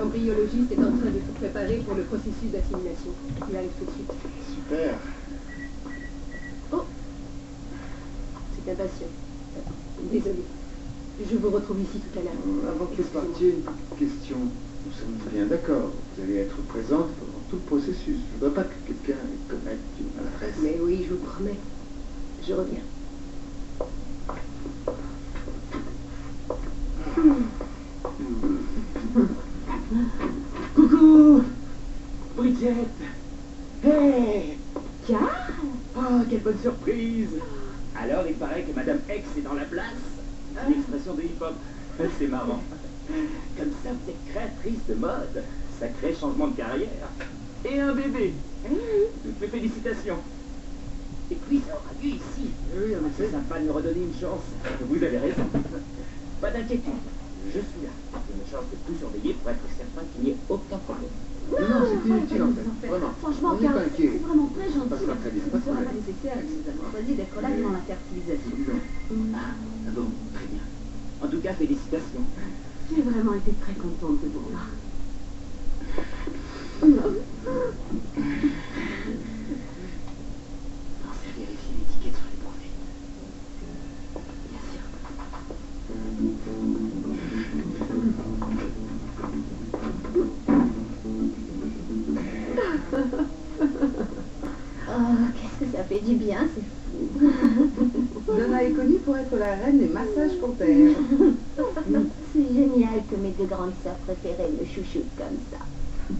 embryologiste est en train de tout préparer pour le processus d'assimilation. Il arrive tout de suite. Super. Oh, c'est un patient. Désolé. Je vous retrouve ici tout à l'heure. Avant que vous partiez, une petite question. Nous sommes bien d'accord. Vous allez être présente pendant tout le processus. Je ne voudrais pas que quelqu'un commette une maladresse. Mais oui, je vous promets. Je reviens. Coucou Brigitte. Hey. Tiens. Oh, quelle bonne surprise. Alors, il paraît que Madame X est dans la place. L'expression de hip-hop. C'est marrant. Comme ça, vous êtes créatrice de mode. Sacré changement de carrière. Et un bébé. Toutes mes félicitations. Et puis, ça aura lieu ici. Oui, en effet. C'est sympa de me redonner une chance. Vous avez raison. Pas d'inquiétude. Je suis là. J'ai une chance de tout surveiller pour être certain qu'il n'y ait aucun problème. Non, c'est inutile en fait. Vraiment. Franchement, On n'est pas Karl, inquiet. c'est vraiment très Ça gentil. passera très bien. Ce Pas ne de sera pas problème. nécessaire et nous avons choisi d'être là durant la fertilisation. Ah bon, très bien. En tout cas, félicitations. J'ai vraiment été très contente de vous voir. Pensez à vérifier l'étiquette sur les brevets. Bien sûr. Oh, qu'est-ce que ça fait du bien, c'est fou. Donna est connue pour être la reine des massages pour terre. C'est génial que mes deux grandes sœurs préférées me chouchoutent comme ça.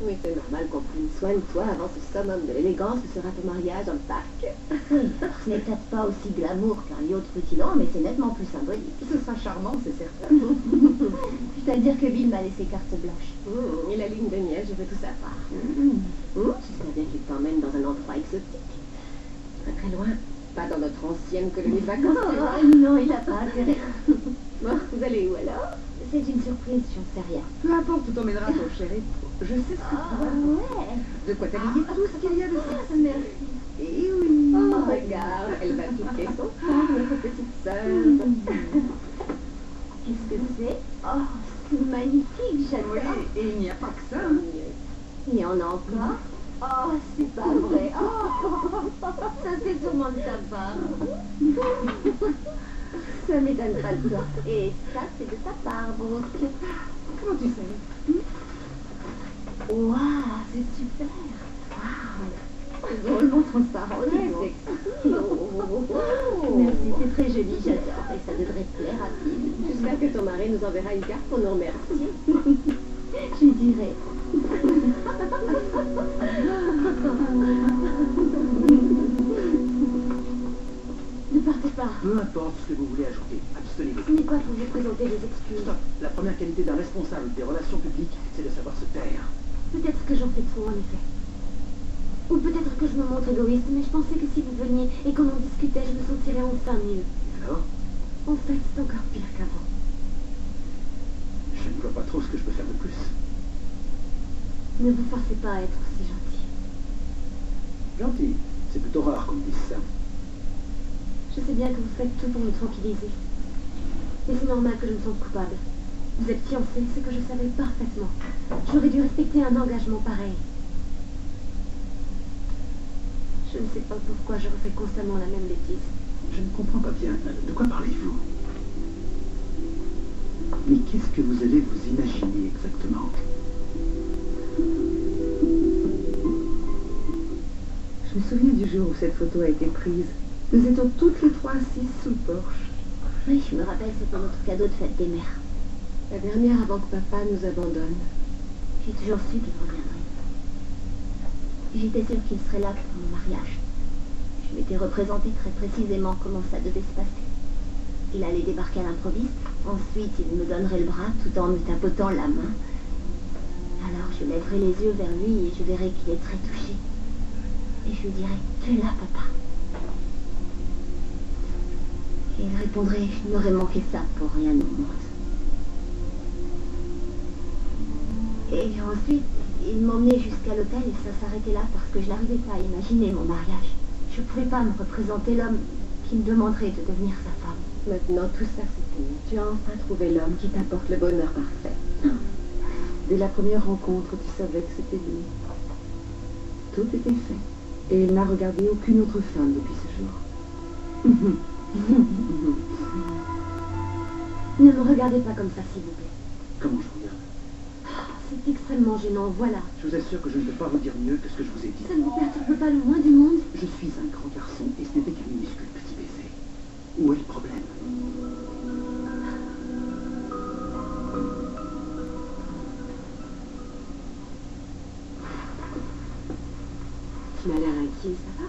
Oui, c'est normal qu'on prenne soin de toi avant ce summum de l'élégance que sera ton mariage dans le parc. Oui, alors ce n'est peut-être pas aussi glamour qu'un yacht rutilant, mais c'est nettement plus symbolique. Ce sera charmant, c'est certain. Je dois dire que Bill m'a laissé carte blanche. Et la ligne de miel, je veux tout savoir. J'espère bien qu'il t'emmène dans un endroit exotique. Pas très loin. Pas dans notre ancienne colonie de vacances. tu vois. Oh, non, il n'a pas intérêt. Bon, vous allez où alors? C'est une surprise, j'en sais rien. Peu importe où t'emmèneras ton chéri. Je sais ce que tu dois. Ouais. De quoi t'habiller tout ce qu'il y a de sexe. Merci. Et oui. Oh, regarde, elle va piquer son corps, notre petite sœur. Qu'est-ce que c'est? Oh, c'est magnifique, j'adore. Oui, et il n'y a pas que ça. Il y en a encore? Oh, c'est pas vrai. Oh, ça c'est sûrement de ta part. Ça m'étonne pas de toi. Et ça, c'est de ta part, Brooke. Comment tu sais? Waouh, c'est super. Waouh. C'est drôlement transparent. Très dis donc. sexy. Merci, c'est très joli, j'adore. Et ça devrait te plaire à Bill. J'espère que ton mari nous enverra une carte pour nous remercier. Je dirais. Ne partez pas. Peu importe ce que vous voulez ajouter, abstenez-vous. Ce n'est pas pour vous présenter des excuses. Stop. La première qualité d'un responsable des relations publiques, c'est de savoir se taire. Peut-être que j'en fais trop, en effet. Ou peut-être que je me montre égoïste, mais je pensais que si vous veniez et qu'on en discutait, je me sentirais enfin mieux. Alors, En fait, c'est encore pire qu'avant. je ne vois pas trop ce que je peux faire de plus. Ne vous forcez pas à être aussi gentil. Gentil. C'est plutôt rare qu'on me dise ça. Je sais bien que vous faites tout pour me tranquilliser. Et c'est normal que je me sente coupable. Vous êtes fiancé, ce que je savais parfaitement. J'aurais dû respecter un engagement pareil. Je ne sais pas pourquoi je refais constamment la même bêtise. Je ne comprends pas bien. De quoi parlez-vous? Mais qu'est-ce que vous allez vous imaginer exactement? Je me souviens du jour où cette photo a été prise. Nous étions toutes les trois assises sous le porche. Oui, je me rappelle, c'était notre cadeau de fête des mères. La dernière avant que papa nous abandonne. J'ai toujours su qu'il reviendrait. J'étais sûre qu'il serait là pour mon mariage. Je m'étais représenté très précisément comment ça devait se passer. Il allait débarquer à l'improviste, ensuite il me donnerait le bras tout en me tapotant la main. Alors je lèverai les yeux vers lui et je verrai qu'il est très touché. Et je lui dirai, tu es là, papa. Et il répondrait, je n'aurais manqué ça pour rien au monde. Et ensuite, il m'emmenait jusqu'à l'hôtel et ça s'arrêtait là parce que je n'arrivais pas à imaginer mon mariage. Je ne pouvais pas me représenter l'homme qui me demanderait de devenir sa femme. Maintenant, tout ça, c'est fini. Tu as enfin trouvé l'homme qui t'apporte le bonheur parfait. Dès la première rencontre, tu savais que c'était lui. Tout était fait. Et il n'a regardé aucune autre femme depuis ce jour. Ne me regardez pas comme ça, s'il vous plaît. Comment je regarde? C'est extrêmement gênant, voilà. Je vous assure que je ne peux pas vous dire mieux que ce que je vous ai dit. Ça ne vous perturbe pas le moins du monde? Je suis un grand garçon et ce n'était qu'un minuscule petit baiser. Où est le problème? Tu m'as l'air inquiet, ça va?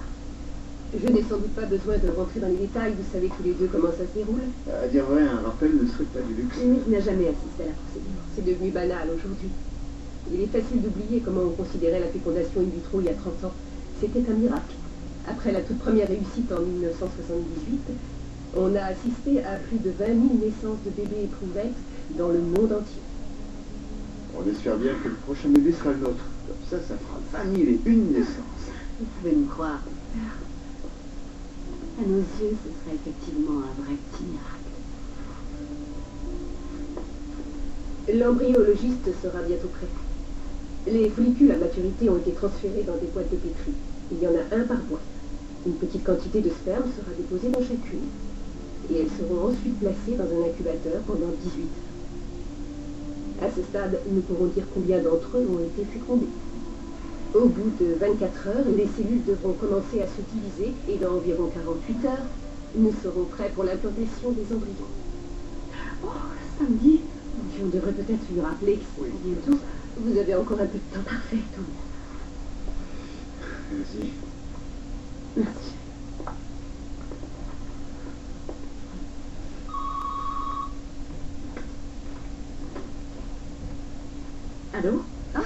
Je n'ai sans doute pas besoin de rentrer dans les détails, vous savez tous les deux comment ça se déroule. À dire vrai, un rappel ne serait pas du luxe. Mais je n'ai jamais assisté à la procédure. C'est devenu banal aujourd'hui. Il est facile d'oublier comment on considérait la fécondation in vitro il y a 30 ans. C'était un miracle. Après la toute première réussite en 1978, on a assisté à plus de 20 000 naissances de bébés éprouvettes dans le monde entier. On espère bien que le prochain bébé sera le nôtre. Comme ça fera 20 000 et une naissances. Vous pouvez me croire. À nos yeux, ce serait effectivement un vrai petit miracle. L'embryologiste sera bientôt prêt. Les follicules à maturité ont été transférés dans des boîtes de pétri. Il y en a un par boîte. Une petite quantité de sperme sera déposée dans chacune. Et elles seront ensuite placées dans un incubateur pendant 18 heures. À ce stade, nous pourrons dire combien d'entre eux ont été fécondés. Au bout de 24 heures, les cellules devront commencer à se diviser et dans environ 48 heures, nous serons prêts pour l'implantation des embryons. Oh, samedi, on devrait peut-être lui rappeler que c'est bientôt. Vous avez encore un peu de temps. Parfait, Tom. Merci. Merci. Allô? Ah,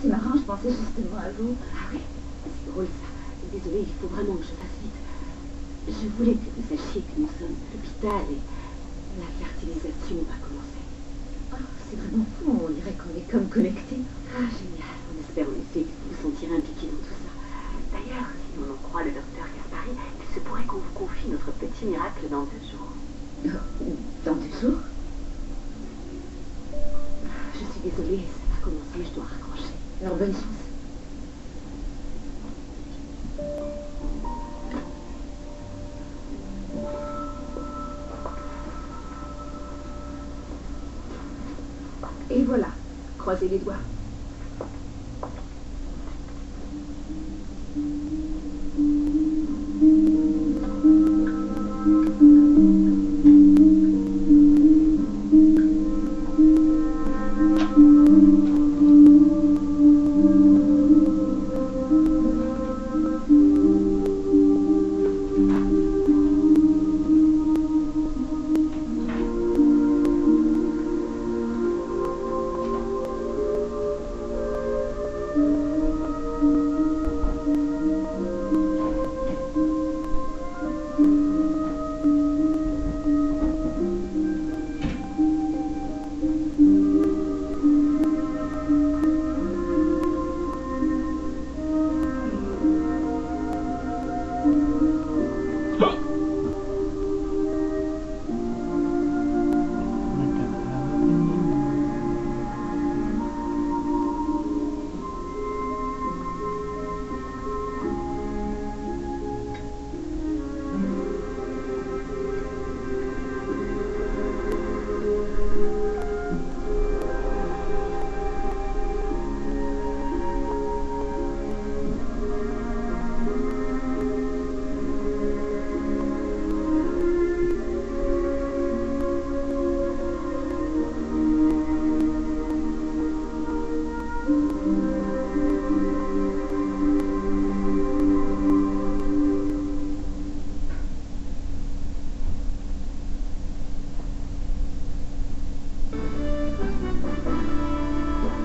c'est marrant, je pensais justement à vous. Ah oui, c'est drôle ça. Désolée, il faut vraiment que je fasse vite. Je voulais que vous sachiez que nous sommes à l'hôpital et la fertilisation va commencer. Oh, c'est vraiment fou, on dirait qu'on est comme connectés. Ah, génial. On espère en effet que vous vous sentirez impliqué dans tout ça. D'ailleurs, si on en croit le docteur Gaspari, il se pourrait qu'on vous confie notre petit miracle dans 2 jours. Dans 2 jours? Je suis désolée, ça va commencer, je dois raccrocher. Alors, bonne chance. Et voilà, croisez les doigts.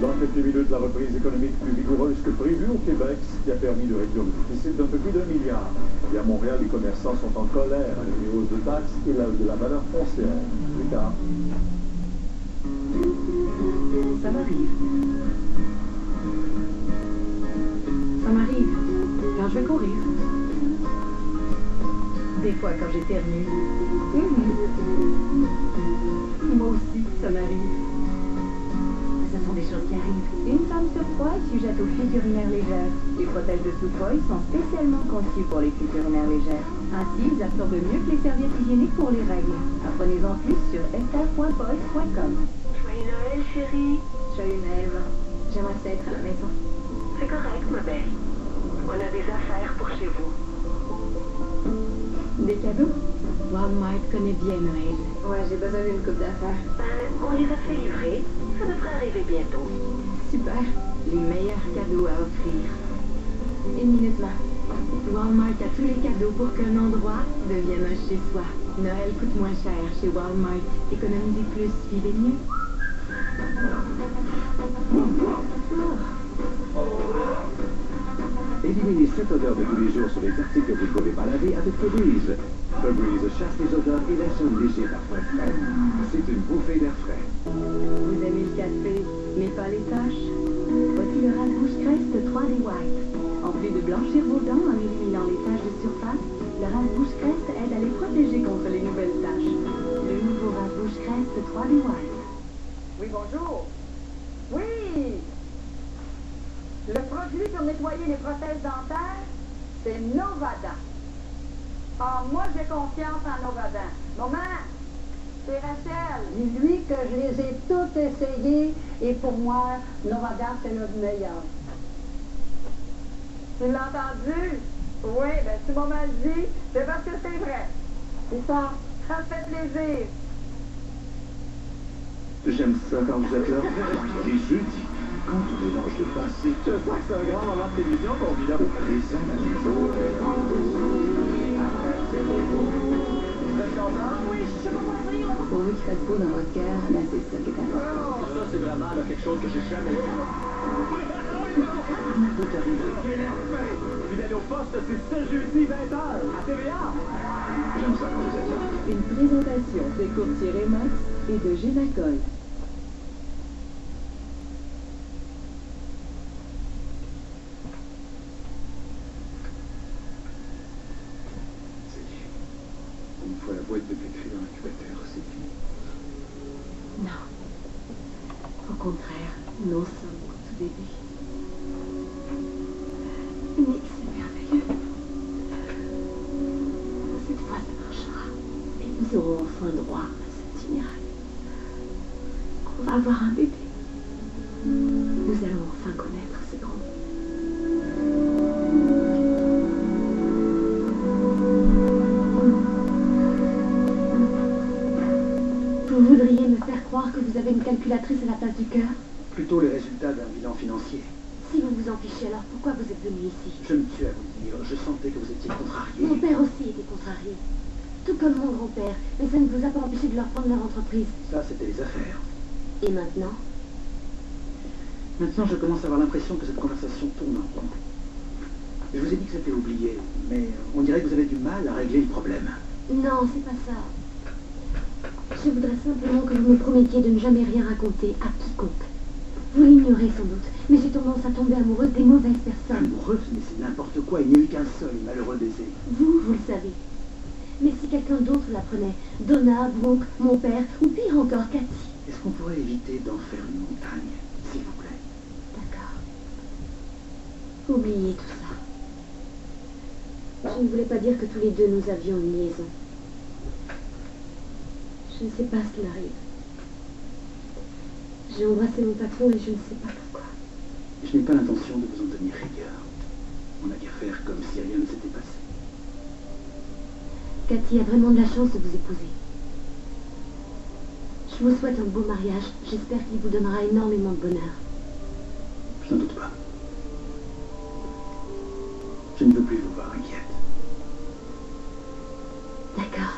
Dans quelques minutes, la reprise économique plus vigoureuse que prévu au Québec, ce qui a permis de réduire le déficit d'un peu plus d'1 milliard. Et à Montréal, les commerçants sont en colère avec les hausses de taxes et la hausse de la valeur foncière. Plus tard. Ça m'arrive. Ça m'arrive quand je vais courir. Des fois quand j'éternue. Moi aussi, ça m'arrive. ce sont des choses qui arrivent. Une femme sur 3 est sujette aux fuites urinaires légères. Les protèges de Sukhoi sont spécialement conçus pour les fuites urinaires légères. Ainsi, ils absorbent mieux que les serviettes hygiéniques pour les règles. Apprenez-en plus sur fr.poise.com. Joyeux Noël, chérie. Joyeux Noël. J'aimerais ça être à la maison. C'est correct, ma belle. On a des affaires pour chez vous. Des cadeaux? Walmart connaît bien Noël. Ouais, j'ai besoin d'une coupe d'affaires. On les a fait livrer. Ça devrait arriver bientôt. Super. Les meilleurs cadeaux à offrir. Une minute, ma. Walmart a tous les cadeaux pour qu'un endroit devienne un chez-soi. Noël coûte moins cher chez Walmart. Économisez plus, vivez mieux. Éliminez cette odeur de tous les jours sur les articles que vous ne pouvez pas laver avec Febreze. Febreze chasse les odeurs et laisse un léger parfum frais. C'est une bouffée d'air frais. Vous aimez le café, mais pas les taches? Voici le rince-bouche Crest 3D White. En plus de blanchir vos dents en éliminant les taches de surface, le rince-bouche Crest aide à les protéger contre les nouvelles taches. Le nouveau rince-bouche Crest 3D White. Oui, bonjour. Oui! Le produit pour nettoyer les prothèses dentaires, c'est Novada. Ah, moi, j'ai confiance en Novada. Maman, c'est Rachel. Dis-lui que je les ai toutes essayées et pour moi, Novada, c'est le meilleur. Tu l'as entendu? Oui, ben tu m'as mal dit, c'est parce que c'est vrai. C'est ça. Ça me fait plaisir. J'aime ça quand vous êtes là. Les jeudis, quand on mélange le passé. Je sens que c'est un grand moment de télévision qu'on vit là. Les analyses. Vous êtes content? Oui, je sais pas quoi dire. Pourvu qu'il fasse beau dans votre cœur, là, c'est ça qui est important. Ça, c'est vraiment là, quelque chose que j'ai jamais vu. Tout arrive. Fidèle au poste, c'est ce jeudi 20h à TVA. J'aime ça quand vous êtes là. Une présentation des courtiers Remax et de Génacol. C'est dit. Une fois la boîte de pétri dans l'incubateur, c'est fini. Non. Au contraire, nous sommes au tout début. Mais c'est merveilleux. Cette fois, ça marchera. Et nous aurons enfin droit à cette miracle. On va avoir un bébé. Nous allons enfin connaître ce grand. Vous voudriez me faire croire que vous avez une calculatrice à la place du cœur? Plutôt les résultats d'un bilan financier. Si vous vous en fichez, alors pourquoi vous êtes venu ici? Je me tue à vous le dire, je sentais que vous étiez contrarié. Mon père aussi était contrarié. Tout comme mon grand-père. Mais ça ne vous a pas empêché de leur prendre leur entreprise. Ça, c'était les affaires. Et maintenant? Maintenant, je commence à avoir l'impression que cette conversation tourne en rond. Je vous ai dit que c'était oublié, mais on dirait que vous avez du mal à régler le problème. Non, c'est pas ça. Je voudrais simplement que vous me promettiez de ne jamais rien raconter à quiconque. Vous l'ignorez sans doute, mais j'ai tendance à tomber amoureuse des mauvaises personnes. Amoureuse, mais c'est n'importe quoi, il n'y a eu qu'un seul malheureux baiser. Vous le savez. Mais si quelqu'un d'autre l'apprenait, Donna, Brooke, mon père, ou pire encore, Cathy. Est-ce qu'on pourrait éviter d'en faire une montagne, s'il vous plaît? D'accord. Oubliez tout ça. Je ne voulais pas dire que tous les deux nous avions une liaison. Je ne sais pas ce qui m'arrive. J'ai embrassé mon patron et je ne sais pas pourquoi. Je n'ai pas l'intention de vous en tenir rigueur. On n'a qu'à faire comme si rien ne s'était passé. Cathy a vraiment de la chance de vous épouser. Je vous souhaite un beau mariage. J'espère qu'il vous donnera énormément de bonheur. Je n'en doute pas. Je ne veux plus vous voir inquiète. D'accord.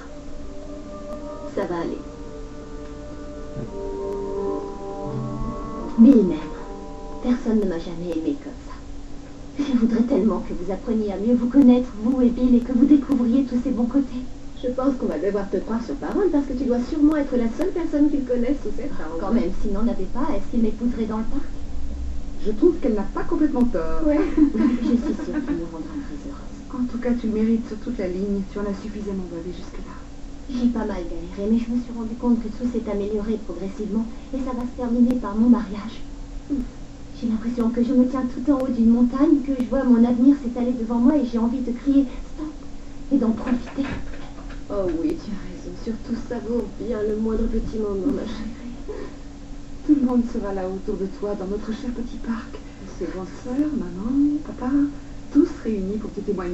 Ça va aller. Bill m'aime. Personne ne m'a jamais aimé comme ça. Je voudrais tellement que vous appreniez à mieux vous connaître, vous et Bill, et que vous découvriez tous ses bons côtés. Je pense qu'on va devoir te croire sur parole, parce que tu dois sûrement être la seule personne qu'il connaisse sous cette angle. Quand même, s'il n'en avait pas, est-ce qu'il m'épouserait dans le parc? Je trouve qu'elle n'a pas complètement tort. Ouais. Je suis sûre qu'il me rendra très heureuse. En tout cas, tu le mérites sur toute la ligne. Tu en as suffisamment bavé jusque-là. J'ai pas mal galéré, mais je me suis rendu compte que tout s'est amélioré progressivement et ça va se terminer par mon mariage. J'ai l'impression que je me tiens tout en haut d'une montagne, que je vois mon avenir s'étaler devant moi et j'ai envie de crier stop et d'en profiter. Oh oui, tu as raison. Surtout savoure bien le moindre petit moment, ma chérie. Tout le monde sera là autour de toi dans notre cher petit parc. Ses grandes sœurs, maman, papa, tous réunis pour te témoigner.